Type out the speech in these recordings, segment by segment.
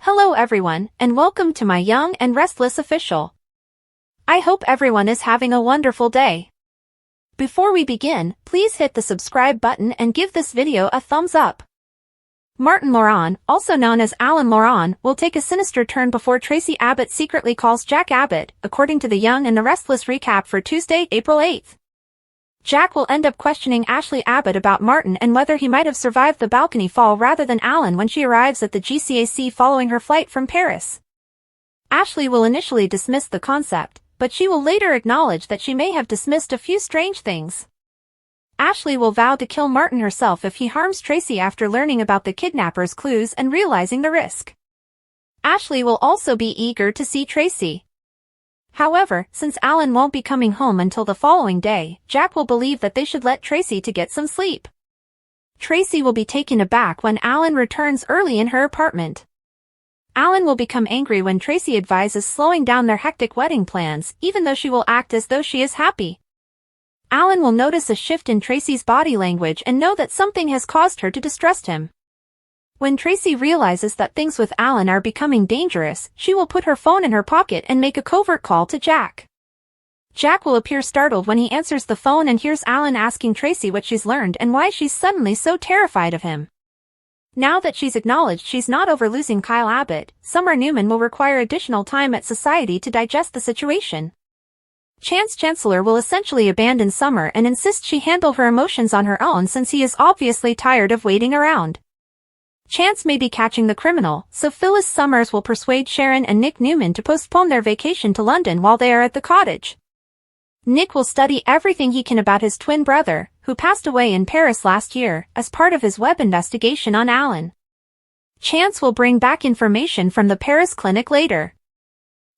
Hello everyone, and welcome to my Young and Restless official. I hope everyone is having a wonderful day. Before we begin, please hit the subscribe button and give this video a thumbs up. Martin Moran, also known as Alan Moran, will take a sinister turn before Traci Abbott secretly calls Jack Abbott, according to the Young and the Restless recap for Tuesday, April 8th. Jack will end up questioning Ashley Abbott about Martin and whether he might have survived the balcony fall rather than Alan when she arrives at the GCAC following her flight from Paris. Ashley will initially dismiss the concept, but she will later acknowledge that she may have dismissed a few strange things. Ashley will vow to kill Martin herself if he harms Traci after learning about the kidnapper's clues and realizing the risk. Ashley will also be eager to see Traci. However, since Alan won't be coming home until the following day, Jack will believe that they should let Traci to get some sleep. Traci will be taken aback when Alan returns early in her apartment. Alan will become angry when Traci advises slowing down their hectic wedding plans, even though she will act as though she is happy. Alan will notice a shift in Traci's body language and know that something has caused her to distrust him. When Traci realizes that things with Alan are becoming dangerous, she will put her phone in her pocket and make a covert call to Jack. Jack will appear startled when he answers the phone and hears Alan asking Traci what she's learned and why she's suddenly so terrified of him. Now that she's acknowledged she's not over losing Kyle Abbott, Summer Newman will require additional time at society to digest the situation. Chance Chancellor will essentially abandon Summer and insist she handle her emotions on her own since he is obviously tired of waiting around. Chance may be catching the criminal, so Phyllis Summers will persuade Sharon and Nick Newman to postpone their vacation to London while they are at the cottage. Nick will study everything he can about his twin brother, who passed away in Paris last year, as part of his web investigation on Alan. Chance will bring back information from the Paris clinic later.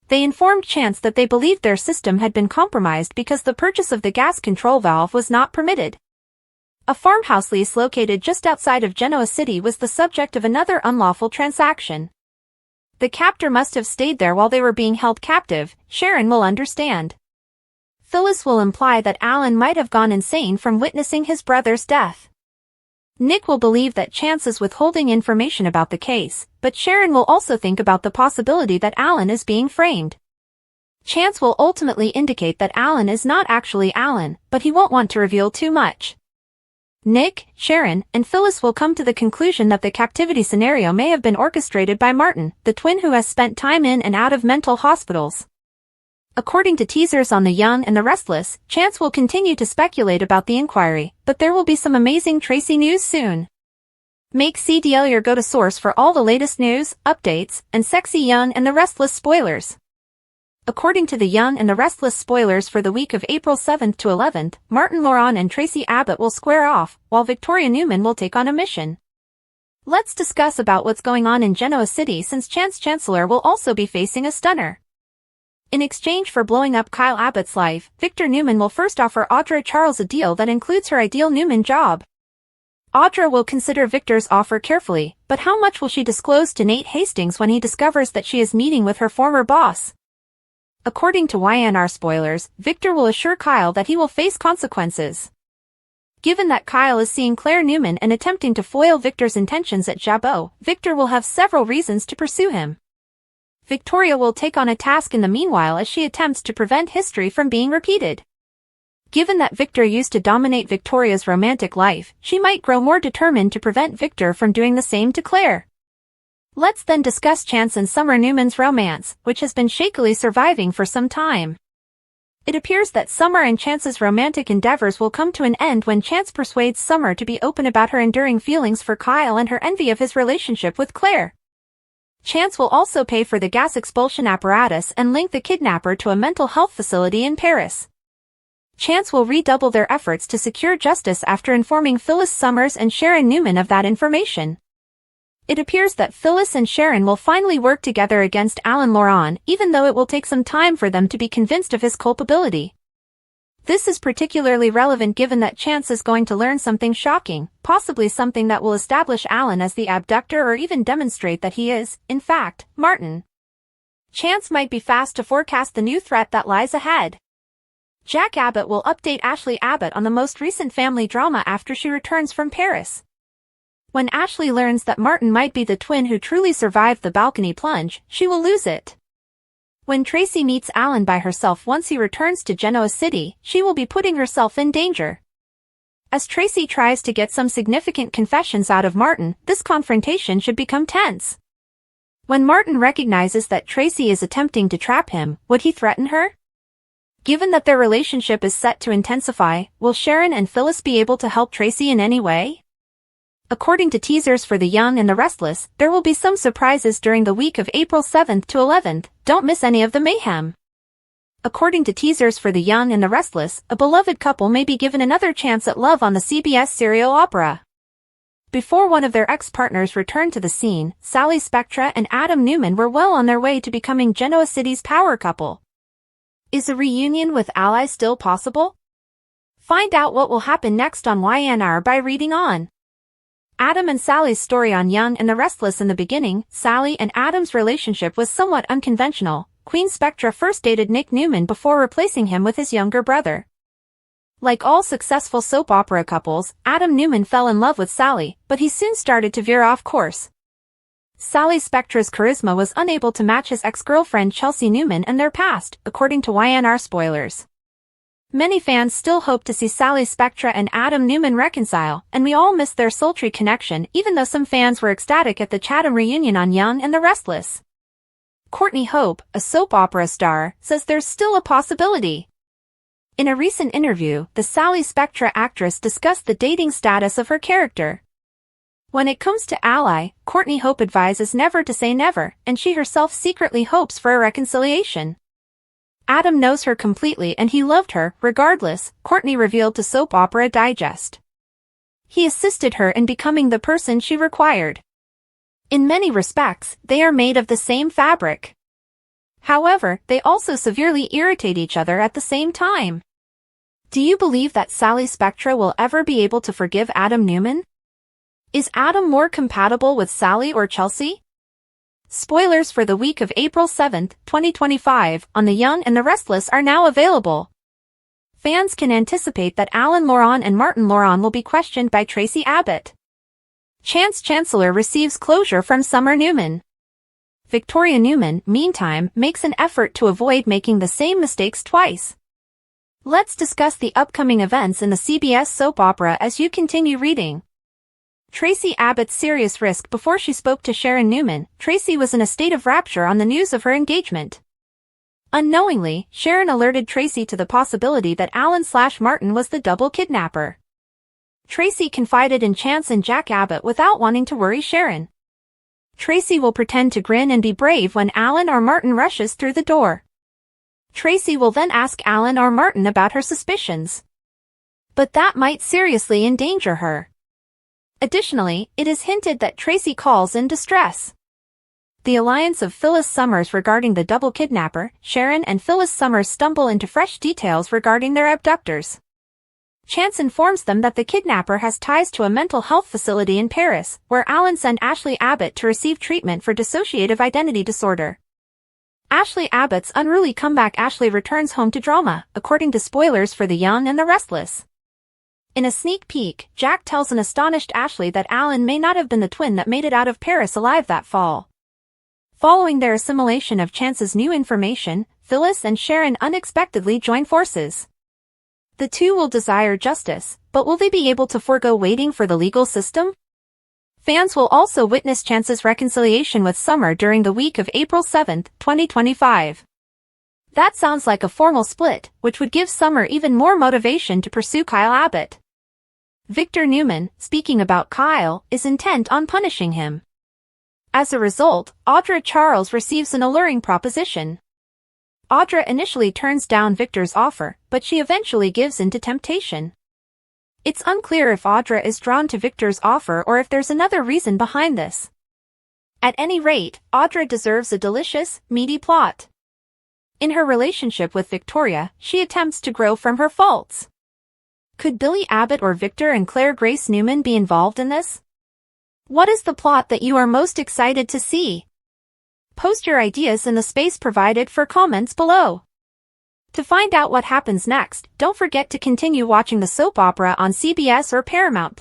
They informed Chance that they believed their system had been compromised because the purchase of the gas control valve was not permitted. A farmhouse lease located just outside of Genoa City was the subject of another unlawful transaction. The captor must have stayed there while they were being held captive, Sharon will understand. Phyllis will imply that Alan might have gone insane from witnessing his brother's death. Nick will believe that Chance is withholding information about the case, but Sharon will also think about the possibility that Alan is being framed. Chance will ultimately indicate that Alan is not actually Alan, but he won't want to reveal too much. Nick, Sharon, and Phyllis will come to the conclusion that the captivity scenario may have been orchestrated by Martin, the twin who has spent time in and out of mental hospitals. According to teasers on The Young and the Restless, Chance will continue to speculate about the inquiry, but there will be some amazing Traci news soon. Make CDL your go-to source for all the latest news, updates, and sexy Young and the Restless spoilers. According to The Young and the Restless spoilers for the week of April 7th to 11th, Martin Moran and Traci Abbott will square off, while Victoria Newman will take on a mission. Let's discuss about what's going on in Genoa City since Chance Chancellor will also be facing a stunner. In exchange for blowing up Kyle Abbott's life, Victor Newman will first offer Audra Charles a deal that includes her ideal Newman job. Audra will consider Victor's offer carefully, but how much will she disclose to Nate Hastings when he discovers that she is meeting with her former boss? According to YNR spoilers, Victor will assure Kyle that he will face consequences. Given that Kyle is seeing Claire Newman and attempting to foil Victor's intentions at Jabot, Victor will have several reasons to pursue him. Victoria will take on a task in the meanwhile as she attempts to prevent history from being repeated. Given that Victor used to dominate Victoria's romantic life, she might grow more determined to prevent Victor from doing the same to Claire. Let's then discuss Chance and Summer Newman's romance, which has been shakily surviving for some time. It appears that Summer and Chance's romantic endeavors will come to an end when Chance persuades Summer to be open about her enduring feelings for Kyle and her envy of his relationship with Claire. Chance will also pay for the gas expulsion apparatus and link the kidnapper to a mental health facility in Paris. Chance will redouble their efforts to secure justice after informing Phyllis Summers and Sharon Newman of that information. It appears that Phyllis and Sharon will finally work together against Alan Moran, even though it will take some time for them to be convinced of his culpability. This is particularly relevant given that Chance is going to learn something shocking, possibly something that will establish Alan as the abductor or even demonstrate that he is, in fact, Martin. Chance might be fast to forecast the new threat that lies ahead. Jack Abbott will update Ashley Abbott on the most recent family drama after she returns from Paris. When Ashley learns that Martin might be the twin who truly survived the balcony plunge, she will lose it. When Traci meets Alan by herself once he returns to Genoa City, she will be putting herself in danger. As Traci tries to get some significant confessions out of Martin, this confrontation should become tense. When Martin recognizes that Traci is attempting to trap him, would he threaten her? Given that their relationship is set to intensify, will Sharon and Phyllis be able to help Traci in any way? According to teasers for The Young and the Restless, there will be some surprises during the week of April 7th to 11th, don't miss any of the mayhem. According to teasers for The Young and the Restless, a beloved couple may be given another chance at love on the CBS serial opera. Before one of their ex-partners returned to the scene, Sally Spectra and Adam Newman were well on their way to becoming Genoa City's power couple. Is a reunion with Ally still possible? Find out what will happen next on YNR by reading on. Adam and Sally's story on Young and the Restless. In the beginning, Sally and Adam's relationship was somewhat unconventional. Queen Spectra first dated Nick Newman before replacing him with his younger brother. Like all successful soap opera couples, Adam Newman fell in love with Sally, but he soon started to veer off course. Sally Spectra's charisma was unable to match his ex-girlfriend Chelsea Newman and their past, according to YNR spoilers. Many fans still hope to see Sally Spectra and Adam Newman reconcile, and we all miss their sultry connection, even though some fans were ecstatic at the Chatham reunion on Young and the Restless. Courtney Hope, a soap opera star, says there's still a possibility. In a recent interview, the Sally Spectra actress discussed the dating status of her character. When it comes to Ally, Courtney Hope advises never to say never, and she herself secretly hopes for a reconciliation. Adam knows her completely and he loved her, regardless, Courtney revealed to Soap Opera Digest. He assisted her in becoming the person she required. In many respects, they are made of the same fabric. However, they also severely irritate each other at the same time. Do you believe that Sally Spectra will ever be able to forgive Adam Newman? Is Adam more compatible with Sally or Chelsea? Spoilers for the week of April 7th, 2025, on The Young and the Restless are now available. Fans can anticipate that Alan Loran and Martin Loran will be questioned by Traci Abbott. Chance Chancellor receives closure from Summer Newman. Victoria Newman, meantime, makes an effort to avoid making the same mistakes twice. Let's discuss the upcoming events in the CBS soap opera as you continue reading. Traci Abbott's serious risk. Before she spoke to Sharon Newman, Traci was in a state of rapture on the news of her engagement. Unknowingly, Sharon alerted Traci to the possibility that Alan/Martin was the double kidnapper. Traci confided in Chance and Jack Abbott without wanting to worry Sharon. Traci will pretend to grin and be brave when Alan or Martin rushes through the door. Traci will then ask Alan or Martin about her suspicions. But that might seriously endanger her. Additionally, it is hinted that Traci calls in distress. The alliance of Phyllis Summers regarding the double kidnapper. Sharon and Phyllis Summers stumble into fresh details regarding their abductors. Chance informs them that the kidnapper has ties to a mental health facility in Paris, where Alan sent Ashley Abbott to receive treatment for dissociative identity disorder. Ashley Abbott's unruly comeback. Ashley returns home to drama, according to spoilers for The Young and the Restless. In a sneak peek, Jack tells an astonished Ashley that Alan may not have been the twin that made it out of Paris alive that fall. Following their assimilation of Chance's new information, Phyllis and Sharon unexpectedly join forces. The two will desire justice, but will they be able to forego waiting for the legal system? Fans will also witness Chance's reconciliation with Summer during the week of April 7th, 2025. That sounds like a formal split, which would give Summer even more motivation to pursue Kyle Abbott. Victor Newman, speaking about Kyle, is intent on punishing him. As a result, Audra Charles receives an alluring proposition. Audra initially turns down Victor's offer, but she eventually gives in to temptation. It's unclear if Audra is drawn to Victor's offer or if there's another reason behind this. At any rate, Audra deserves a delicious, meaty plot. In her relationship with Victoria, she attempts to grow from her faults. Could Billy Abbott or Victor and Claire Grace Newman be involved in this? What is the plot that you are most excited to see? Post your ideas in the space provided for comments below. To find out what happens next, don't forget to continue watching the soap opera on CBS or Paramount+.